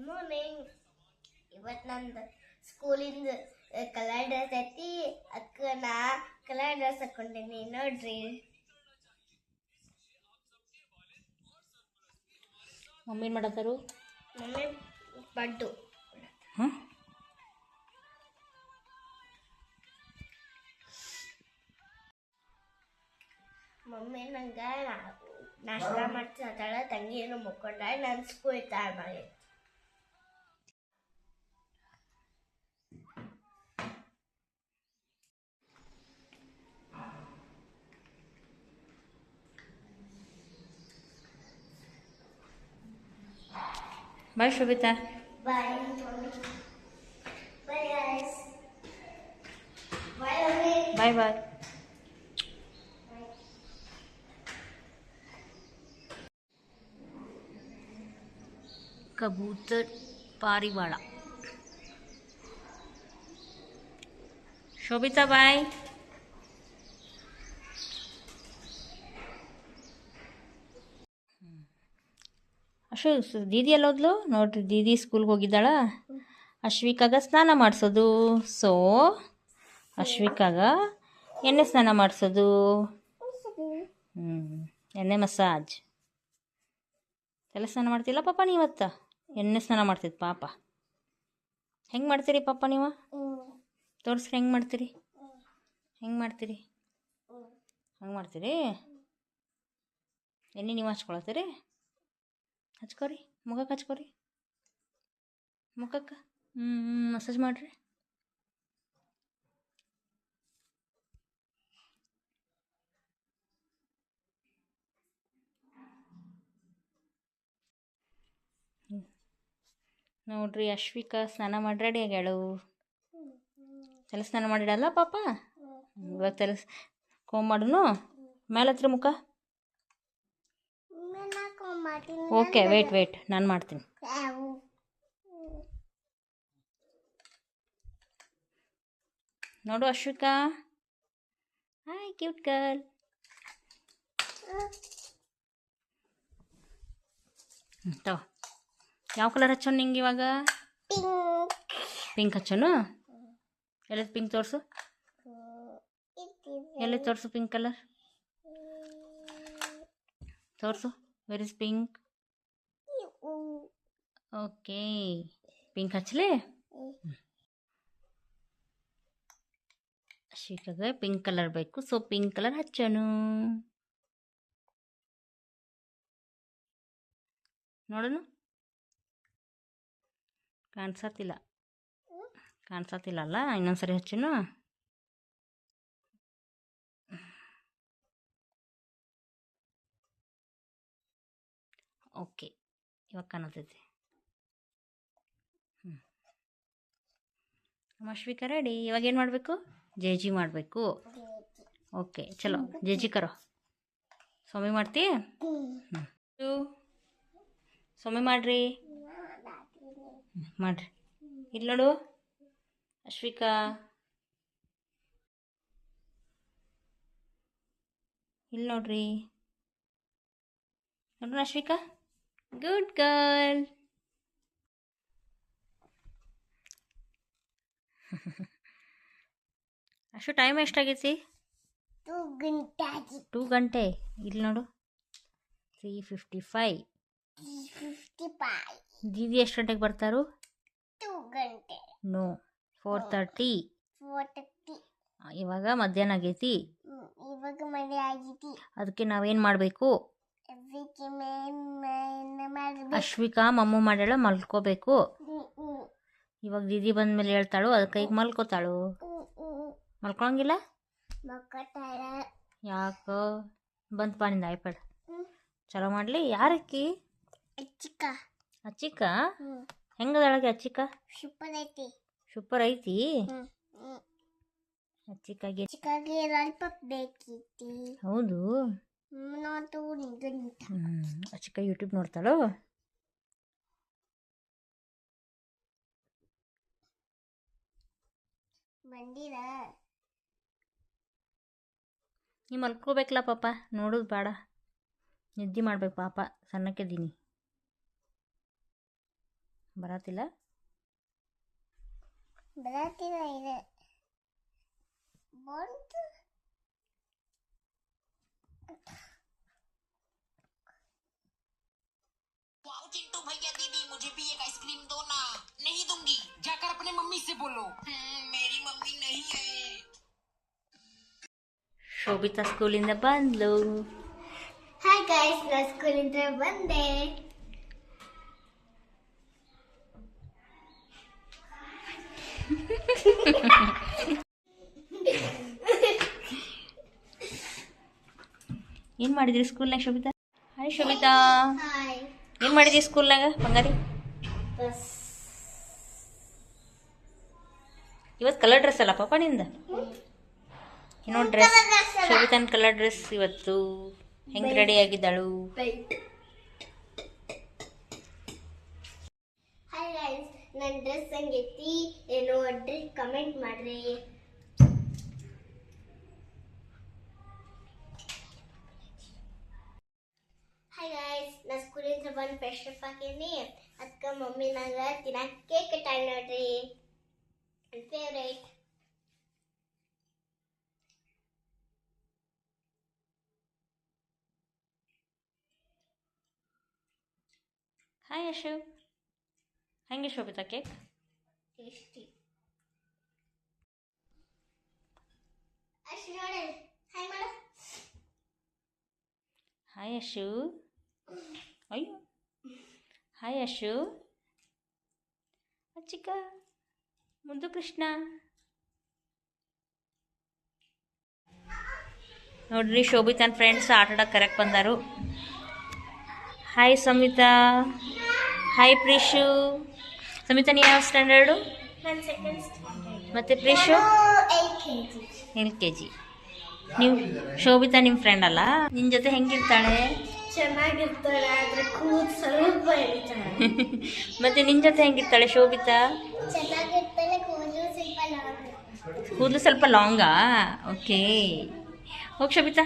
Morning. ಇವತ್ತು ನಂದು ಸ್ಕೂಲಿಂದ ಕಲರ್ ಡ್ರೆಸ್ ಐತಿ, ಅದಕ್ಕೆ ನಾ ಕಲರ್ ಡ್ರೆಸ್ ಹಾಕೊಂಡೀನಿ ನೋಡ್ರಿ. ಮಮ್ಮಿ ಏನು ಮಾಡತ್ತಾರು? ಮಮ್ಮಿ ಪಡ್ಡು. ಹಾಂ, ಮಮ್ಮಿ ನಂಗೆ ನಾಷ್ಟ ಮಾಡ್ತಾಳ, ತಂಗಿ ಏನು ಮುಕ್ಕೊಂಡ, ನಾನು ಸ್ಕೂಲ್ ಟೈಮ್ ಆಗೈತಿ. Bye Shobhita. Bye mummy. Bye guys. Bye mummy. Bye bye. ಕಬೂತರ್ ಪಾರಿವಾಳ. ಶೋಭಿತಾ ಬಾಯ್. ಅಶು ದೀದಿ ಎಲ್ಲ ಹೋದ್ಲು ನೋಡ್ರಿ, ದೀದಿ ಸ್ಕೂಲ್ಗೆ ಹೋಗಿದ್ದಾಳ. ಅಶ್ವಿಕಾಗ ಸ್ನಾನ ಮಾಡಿಸೋದು. ಸೊ ಅಶ್ವಿಕಾಗ ಎಣ್ಣೆ ಸ್ನಾನ ಮಾಡಿಸೋದು. ಎಣ್ಣೆ ಮಸಾಜ್. ಎಲ್ಲ ಸ್ನಾನ ಮಾಡ್ತಿಲ್ಲ ಪಾಪ ನೀವತ್ತ? ಎಣ್ಣೆ ಸ್ನಾನ ಮಾಡ್ತಿದ್ದು ಪಾಪ. ಹೆಂಗೆ ಮಾಡ್ತೀರಿ ಪಾಪ ನೀವು? ತೋರಿಸ್ರಿ ಹೆಂಗೆ ಮಾಡ್ತೀರಿ. ಹೆಂಗೆ ಮಾಡ್ತೀರಿ? ಹಂಗೆ ಮಾಡ್ತೀರಿ? ಎಣ್ಣೆ ನೀವು ಹಚ್ಕೊಳತ್ತೀರಿ? ಹಚ್ಕೋರಿ, ಮುಖಕ್ಕೆ ಹಚ್ಕೋರಿ, ಮುಖಕ್ಕೆ. ಮಸಾಜ್ ಮಾಡಿರಿ. ನೋಡ್ರಿ, ಅಶ್ವಿಕಾ ಸ್ನಾನ ಮಾಡಿ ರೆಡಿ ಆಗ್ಯಾಳು. ತಲೆ ಸ್ನಾನ ಮಾಡಿಡಲ್ಲ ಪಾಪ? ಇವಾಗ ತಲೆ ಕೊಂಬಾಡುನು ಮೇಲೆ ಹತ್ರ ಮುಖ. ಓಕೆ, ವೇಟ್ ನಾನು ಮಾಡ್ತೀನಿ. ನೋಡು ಅಶ್ವಿಕಾ. Hi cute girl. ತಗೋ. ಯಾವ ಕಲರ್ ಹಚ್ಚೋನು ನಿಂಗೆ ಇವಾಗ? ಪಿಂಕ್ ಹಚ್ಚೋನು? ಎಲ್ಲದು ಪಿಂಕ್ ತೋರಿಸು. ಎಲ್ಲಿ ತೋರಿಸು ಪಿಂಕ್ ಕಲರ್ ತೋರಿಸು. Where is pink? Okay, pink ಹಚ್ಚಲಿ. ಅಶ್ವಿಕಾಗೆ ಪಿಂಕ್ ಕಲರ್ ಬೇಕು, ಸೊ ಪಿಂಕ್ ಕಲರ್ ಹಚ್ಚೋನು. ನೋಡೋಣ. ಕಾಣಿಸತ್ತಿಲ್ಲ ಅಲ್ಲ? ಇನ್ನೊಂದ್ಸರಿ ಹಚ್ಚೋನು. ಓಕೆ, ಇವಾಗ ಕಾಣತೈತಿ. ಅಶ್ವಿಕಾ ರೆಡಿ. ಇವಾಗ ಏನು ಮಾಡಬೇಕು? ಜೇಜಿ ಮಾಡಬೇಕು. ಓಕೆ ಚಲೋ, ಜೇಜಿ ಕರೋ. ಸೊಮ್ಮೆ ಮಾಡ್ತಿ? ಸೊಮ್ಮೆ ಮಾಡ್ರಿ. ಮಾಡ್ರಿ. ಇಲ್ಲಿ ನೋಡು ಅಶ್ವಿಕಾ. ಇಲ್ಲಿ ನೋಡ್ರಿ. ನೋಡ್ರಿ ಅಶ್ವಿಕಾ. Good girl. ಅಷ್ಟು ಟೈಮ್ ಎಷ್ಟಾಗೈತಿ? 2 ಗಂಟೆ. ಇಲ್ಲಿ ನೋಡು 3:55. ದೀದಿ ಎಷ್ಟು ಗಂಟೆಗೆ ಬರ್ತಾರು? 2 ಗಂಟೆ. ನೋ, 4:30. ಇವಾಗ ಮಧ್ಯಾಹ್ನ ಆಗೈತಿ. ಅದಕ್ಕೆ ನಾವೇನು ಮಾಡಬೇಕು? ಅಶ್ವಿಕಾ ಮಮ್ಮು ಮಾಡ್ಯಾಳ, ಮಲ್ಕೋಬೇಕು. ಇವಾಗ ದೀದಿ ಬಂದ್ಮೇಲೆ ಹೇಳ್ತಾಳು, ಅದಕ್ಕೆ ಈಗ ಮಲ್ಕೋತಾಳು. ಮಲ್ಕೊಳಂಗಿಲ್ಲ? ಯಾಕೋ ಬಂತು ಪಾನಿಂದ ಐಪ್ಯಾಡ್. ಚಲೋ ಮಾಡಲಿ. ಯಾರಕ್ಕಿ? ಅಚ್ಚಿಕ. ಹೆಂಗದಳಗೆ ಅಚ್ಚಿಕ? ಸೂಪರ್ ಐತಿ. ಅಚ್ಚಿಕಾಗೆ ಹೌದು. ಅಚ್ಚಿಕ ಯೂಟ್ಯೂಬ್ ನೋಡ್ತಾಳು. ನೀ ಮಲ್ಕೋಬೇಕಲ್ಲ ಪಾಪ, ನೋಡೋದು ಬೇಡ, ನಿದ್ದೆ ಮಾಡ್ಬೇಕು ಪಾಪ. ಸಣ್ಣಕ್ಕಿದ್ದೀನಿ. ಬರತ್ತಿಲ್ಲ. ಬರತ್ತಿಲ್ಲ ಇದೆ ಬಂತು. चिंटू भैया दीदी मुझे भी एक आइसक्रीम दो ना. नहीं दूंगी. जाकर अपने मम्मी से बोलो. मेरी मम्मी नहीं है. ಶೋಭಿತಾ ಸ್ಕೂಲಿಂದ ಬಂದ್ಲು. ಹಾಯ್ ಗೈಸ್, ನಾ ಸ್ಕೂಲಿಂದ ಬಂದೆ. ಏನು ಮಾಡಿದ್ರಿ ಸ್ಕೂಲ್ನಾಗ ಶೋಭಿತಾ? Hi Shobhita, hi. ಏನು ಮಾಡಿದ್ರಿ ಸ್ಕೂಲ್ನಾಗ ಬಂಗಾರಿ? ಬಸ್ ಇವತ್ತು ಕಲರ್ ಡ್ರೆಸ್ ಅಲ್ಲ ಪಾಪ ನಿಂದ? ಏನೋ ಡ್ರೆಸ್, ಶೋಭಿತಾನ್ ಕಲರ್ ಡ್ರೆಸ್ ಇವತ್ತು. ಹೆಂಗೆ ರೆಡಿ ಆಗಿದ್ದಾಳು? ಹಾಯ್ ಗೈಸ್, ನನ್ನ ಡ್ರೆಸ್ ಹಂಗೈತಿ ಏನೋ ನೋಡ್ರಿ, ಕಮೆಂಟ್ ಮಾಡ್ರಿ. ಹಾಯ್ ಗೈಸ್, ನಾ ಸ್ಕೂಲಿಂದ ಬಂದು ಫ್ರೆಶ್ ಅಪ್ ಆಗೀನಿ. ಅದಕ್ಕೆ ಮಮ್ಮಿ ನಂಗೆ ತಿನ್ನಕ್ಕೆ ಕೇಕ್ ಕಟ್ಟಾಳ ನೋಡ್ರಿ. ನನ್ನ ಫೇವ್ರೇಟ್. ಹಾಯ್ ಯಶು, ಹೆಂಗೆ ಶೋಭಿತಾ ಕೇಕ್? ಟೇಸ್ಟಿ. ಅಷ್ಟು ನೋಡಿ, ಹಾಯ್ ಮಾಡು. ಹಾಯ್ ಯಶು. ಅಯ್ಯೋ, ಹಾಯ್ ಯಶು. ಚಿಕ್ಕ ಮುದ್ದು ಕೃಷ್ಣ ನೋಡ್ರಿ, ಶೋಭಿತಾನ್ ಫ್ರೆಂಡ್ಸ್ ಆಟ ಆಡಕ್ಕೆ ಕರೆಕ್ಟ್ ಬಂದಾರು. ಹಾಯ್ ಸಂಹಿತಾ. ಹಾಯ್ ಪ್ರೀಶು. ಸಂಹಿತಾ ನೀ ಯಾವ ಸ್ಟ್ಯಾಂಡರ್ಡು? ನನ್ನ ಸೆಕೆಂಡ್ ಸ್ಟ್ಯಾಂಡರ್ಡ್. ಮತ್ತು ಪ್ರೀಶು 8 kg. LKG. ನೀವು ಶೋಭಿತಾ ನಿಮ್ಮ ಫ್ರೆಂಡ್ ಅಲ್ಲ? ನಿನ್ನ ಜೊತೆ ಹೆಂಗಿರ್ತಾಳೆ? ಚೆನ್ನಾಗಿರ್ತಾಳೆ, ಆದ್ರೆ ಕೂದಲು ಸ್ವಲ್ಪ ಇರ್ತಾಳೆ. ಮತ್ತು ನಿನ್ನ ಜೊತೆ ಹೆಂಗಿರ್ತಾಳೆ ಶೋಭಿತಾ? ಚೆನ್ನಾಗಿರ್ತಾಳೆ, ಕೂದಲು ಸ್ವಲ್ಪ ಲಾಂಗ್. ಕೂದಲು ಸ್ವಲ್ಪ ಲಾಂಗಾ? ಓಕೆ, ಹೋಗಿ ಶೋಭಿತಾ.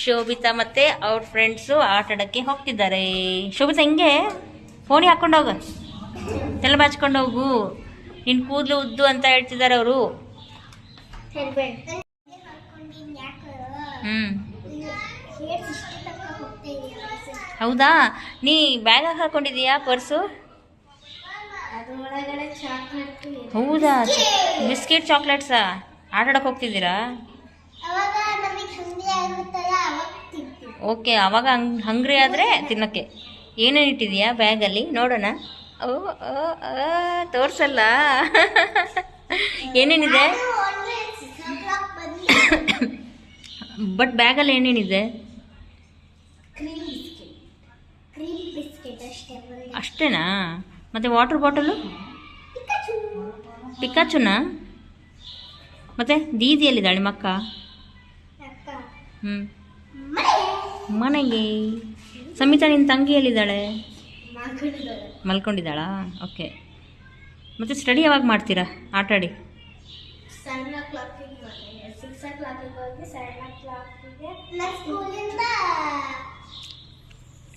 ಶೋಭಿತಾ ಮತ್ತು ಅವ್ರ ಫ್ರೆಂಡ್ಸು ಆಟ ಆಡೋಕ್ಕೆ ಹೋಗ್ತಿದ್ದಾರೆ. ಶೋಭಿತಾ ಹಿಂಗೆ ಫೋನಿಗೆ ಹಾಕ್ಕೊಂಡು ಹೋಗು, ತಲೆ ಬಾಚ್ಕೊಂಡು ಹೋಗು. ನಿನ್ನ ಕೂದಲು ಉದ್ದು ಅಂತ ಹೇಳ್ತಿದ್ದಾರೆ ಅವರು. ಹೌದಾ? ನೀ ಬ್ಯಾಗ್ ಹಾಕೊಂಡಿದೀಯಾ ಪರ್ಸು? ಅದ್ರೊಳಗಡೆ ಚಾಕ್ಲೇಟ್. ಹೌದಾ? ಬಿಸ್ಕೆಟ್ ಚಾಕ್ಲೇಟ್ಸಾ? ಆಟ ಆಡೋಕೆ ಹೋಗ್ತಿದ್ದೀರಾ? ಅವಾಗ ನಮಗೆ ಹಂಗೆ ಆಗುತ್ತಲ್ಲ, ಅವಾಗ ತಿಂತೀವಿ. ಓಕೆ, ಅವಾಗ ಹಂಗ್ರಿ ಆದರೆ ತಿನ್ನೋಕ್ಕೆ. ಏನೇನು ಇಟ್ಟಿದೀಯಾ ಬ್ಯಾಗಲ್ಲಿ ನೋಡೋಣ? ಓ ತೋರಿಸಲ್ಲ. ಏನೇನಿದೆ? ಬಟ್ ಬ್ಯಾಗಲ್ಲಿ ಏನೇನಿದೆ? ಕ್ರೀಮ್ ಬಿಸ್ಕೆಟ್ ಅಷ್ಟೇ. ಅಷ್ಟೇನಾ? ಮತ್ತು ವಾಟರ್ ಬಾಟಲು? ಪಿಕಾಚುನಾ? ಮತ್ತು ದೀದಿಯಲ್ಲಿದ್ದಾಳೆ ಮಕ್ಕ? ಹ್ಞೂ, ಮನೆಗೆ. ಸಂಹಿತಾ ನಿನ್ನ ತಂಗಿಯಲ್ಲಿದ್ದಾಳೆ? ಮಲ್ಕೊಂಡಿದ್ದಾಳಾ? ಓಕೆ. ಮತ್ತು ಸ್ಟಡಿ ಯಾವಾಗ ಮಾಡ್ತೀರಾ ಆಟಾಡಿ? 7 o'clock-ಗೆ ಹೋಗಿ 6 o'clock-ಗೆ ಹೋಗಿ 7 o'clock-ಗೆ ನಾನು ಸ್ಕೂಲಿಂದ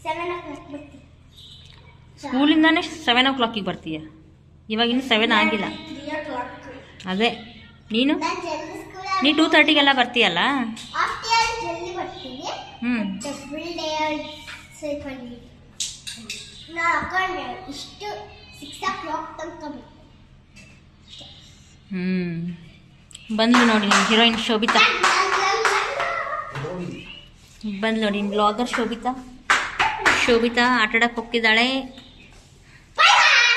7 o'clock ಬರ್ತೀನಿ. ಸ್ಕೂಲಿಂದಾನೇ 7 o'clock-ಗೆ ಬರ್ತೀಯ? ಇವಾಗ ಇನ್ನೂ 7 ಆಗಿಲ್ಲ. 3 o'clock. ಅದೇ ನೀನು ನಾನು ಜಲ್ದಿ ಸ್ಕೂಲ್ ನೀ 2:30ಗೆಲ್ಲ ಬರ್ತೀಯಲ್ಲ? ಆಫ್ಟರ್ ಜಲ್ದಿ ಬರ್ತೀನಿ. ಹ್ಞೂ. ಫುಲ್ ಡೇ ಸ್ವಲ್ಪ ನಾ ಹಾಕೊಂಡೆ ಇಷ್ಟು 6 o'clock ತನಕ ಬರ್ತೀನಿ. ಬಂದ್ಲು ನೋಡಿ ನಿಮ್ಮ ಹೀರೋಯಿನ್ ಶೋಭಿತಾ. ಬಂದ್ಲು ನೋಡಿ ನಿಮ್ಮ ಬ್ಲಾಗರ್ ಶೋಭಿತಾ. ಶೋಭಿತಾ ಆಟ ಆಡಕ್ಕೆ ಹೋಗ್ತಿದ್ದಾಳೆ.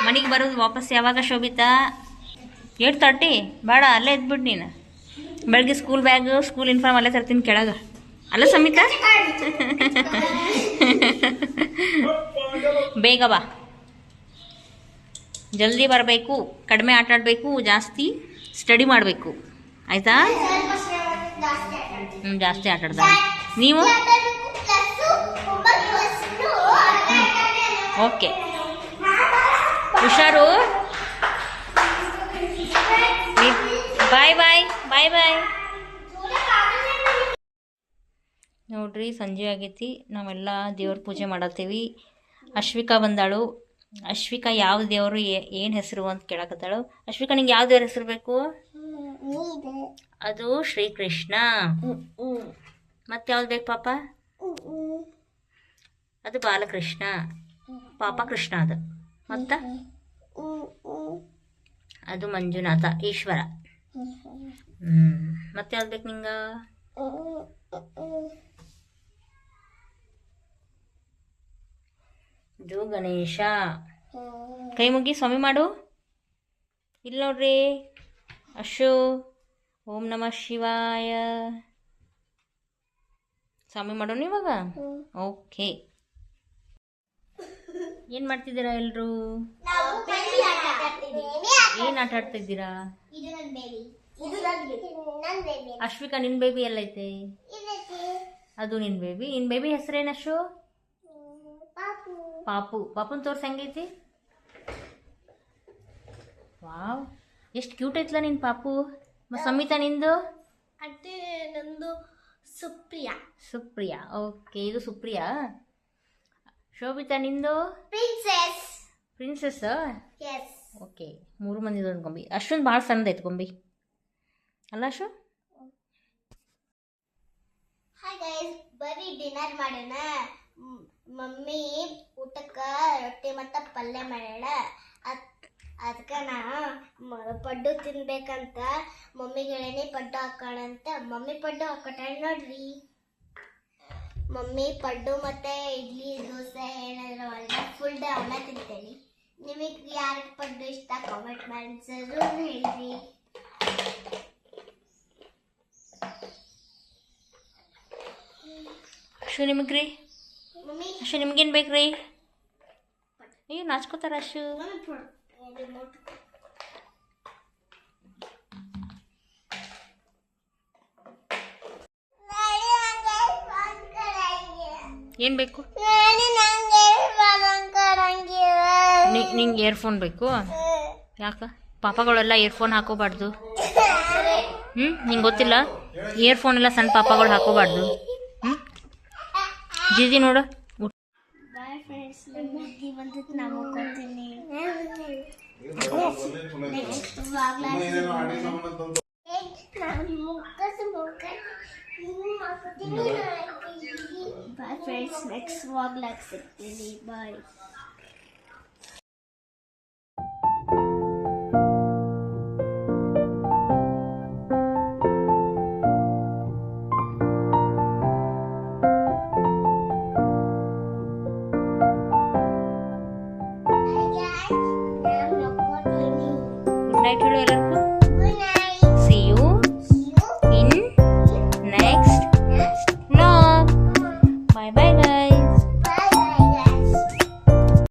ಮನೆಗೆ ಬರೋದು ವಾಪಸ್ ಯಾವಾಗ ಶೋಭಿತಾ? 8:30? ಬೇಡ, ಅಲ್ಲೇ ಇದ್ಬಿಟ್ಟು ನೀನು. ಬೆಳಗ್ಗೆ ಸ್ಕೂಲ್ ಬ್ಯಾಗು, ಸ್ಕೂಲ್ ಯೂನಿಫಾರ್ಮ್ ಅಲ್ಲೇ ತರ್ತೀನಿ ಕೆಳಗೆ. ಅಲ್ಲ ಸಂಹಿತಾ? ಬೇಗ ಬಾ, ಜಲ್ದಿ ಬರಬೇಕು. ಕಡಿಮೆ ಆಟ ಆಡಬೇಕು, ಜಾಸ್ತಿ ಸ್ಟಡಿ ಮಾಡಬೇಕು, ಆಯಿತಾ? ಜಾಸ್ತಿ ಆಟ ಆಡ್ದ ನೀವು? ಓಕೆ, ಹುಷಾರು. ಬಾಯ್ ಬಾಯ್ ಬಾಯ್ ಬಾಯ್. ನೋಡ್ರಿ, ಸಂಜೆ ಆಗೈತಿ. ನಾವೆಲ್ಲ ದೇವ್ರ ಪೂಜೆ ಮಾಡತ್ತೀವಿ. ಅಶ್ವಿಕಾ ಬಂದಾಳು. ಅಶ್ವಿಕಾ ಯಾವ ದೇವರು ಏನು ಹೆಸರು ಅಂತ ಕೇಳಕತ್ತಾಳು. ಅಶ್ವಿಕಾ ನಿಂಗೆ ಯಾವ ದೇವ್ರ ಹೆಸರು ಬೇಕು? ಅದು ಶ್ರೀಕೃಷ್ಣ. ಮತ್ತೆ ಯಾವ್ದು ಬೇಕು ಪಾಪ? ಅದು ಬಾಲಕೃಷ್ಣ. ಪಾಪ ಕೃಷ್ಣ ಅದು. ಮತ್ತ ಅದು ಮಂಜುನಾಥ ಈಶ್ವರ. ಮತ್ತೆ ಯಾವ್ದು ಬೇಕು ನಿಂಗ? ಇದು ಗಣೇಶ. ಕೈ ಮುಗಿ ಸ್ವಾಮಿ ಮಾಡು. ಇಲ್ಲಿ ನೋಡ್ರಿ ಅಶು. ಓಂ ನಮಃ ಶಿವಾಯ. ಸ್ವಾಮಿ ಮಾಡೋಣ ಇವಾಗ. ಓಕೆ. ಏನು ಮಾಡ್ತಿದ್ದೀರಾ ಎಲ್ಲರೂ? ಏನು ಆಟ ಆಡ್ತಿದ್ದೀರಾ? ಅಶ್ವಿಕಾ ನಿನ್ನ ಬೇಬಿ ಎಲ್ಲೈತೆ? ಅದು ನಿನ್ನ ಬೇಬಿ. ನಿನ್ನ ಬೇಬಿ ಹೆಸರೇನು ಅಶು? ಪಾಪು. ಪಾಪುನ ತೋರ್ಸಿ ಹೆಂಗೈತಿ? ವಾವ್, ಎಷ್ಟು ಕ್ಯೂಟ್ ಐತ್ಲ ನಿನ್ನ ಪಾಪು. ಮತ್ತು ಸಂಹಿತಾ ನಿಂದು? ಅದೇ ನಂದು ಸುಪ್ರಿಯಾ. ಸುಪ್ರಿಯಾ. ಓಕೆ, ಇದು ಸುಪ್ರಿಯಾ. ಶೋಭಿತಾ ನಿಂದು? ಪ್ರಿನ್ಸೆಸ್. ಪ್ರಿನ್ಸೆಸ್. ಎಸ್. ಓಕೆ, 3 ಮಂದಿದು ಒಂದು ಗೊಂಬಿ. ಅಷ್ಟೊಂದು ಭಾಳ ಸಣ್ಣದೈತೆ ಗೊಂಬಿ ಅಲ್ಲ ಅಶು? ಹಾಯ್ ಗೈಸ್, ಬರೀ ಡಿನ್ನರ್ ಮಾಡೋಣ. ಮಮ್ಮಿ ಊಟಕ್ಕೆ ರೊಟ್ಟಿ ಮತ್ತು ಪಲ್ಯ ಮಾಡ್ಯಾಳ. ಅದಕ್ಕೆ ನಾ ಪಡ್ಡು ತಿನ್ಬೇಕಂತ ಮಮ್ಮಿಗೆ ಹೇಳೀನಿ ಪಡ್ಡು ಹಾಕೋಣಂತ. ಮಮ್ಮಿ ಪಡ್ಡು ಹಾಕೊಟ್ಟಾಳ ನೋಡ್ರಿ. ಮಮ್ಮಿ ಪಡ್ಡು ಮತ್ತು ಇಡ್ಲಿ ದೋಸೆ ಏನಾದರೂ ಅಲ್ಲ ಫುಲ್ ಡೇ ಅವನ್ನ ತಿಂತೇನೆ. ನಿಮಗೆ ಯಾರಿಗೆ ಪಡ್ಡು ಇಷ್ಟ ಕಾಮೆಂಟ್ ಮಾಡಿ ಹೇಳ್ರಿ. ಅಶು ನಿಮಗೆ ರೀ? ಮಮ್ಮಿ ಅಶು ನಿಮ್ಗೇನು ಬೇಕು ರೀ? ಅಯ್ಯೋ ನಾಚ್ಕೋತಾರ ಅಶು. ಏನು ಬೇಕು ನಿಂಗೆ? ಇಯರ್ಫೋನ್ ಬೇಕು? ಯಾಕೆ? ಪಾಪಗಳೆಲ್ಲ ಇಯರ್ಫೋನ್ ಹಾಕೋಬಾರ್ದು. ನಿಂಗೆ ಗೊತ್ತಿಲ್ಲ? ಇಯರ್ಫೋನ್ ಎಲ್ಲ ಸಣ್ಣ ಪಾಪಗಳು ಹಾಕೋಬಾರ್ದು. ಜಿಜಿ ನೋಡು. ಬಾಯ್ ಫ್ರೆಂಡ್ಸ್, ನಿಮಗೆ ಬಂದಿತ್ತು ನಾವು ಕೊಡ್ತೀನಿ. ಬಾಯ್ ಫ್ರೆಂಡ್ಸ್, ನೆಕ್ಸ್ಟ್ ವ್ಲಾಗ್ ಸಿಗ್ತೀನಿ. ಬಾಯ್. ಗುಡ್ ನೈಟ್ ಹೇಳು ಎಲ್ಲರಿಗೂ. See you in next vlog. Bye bye.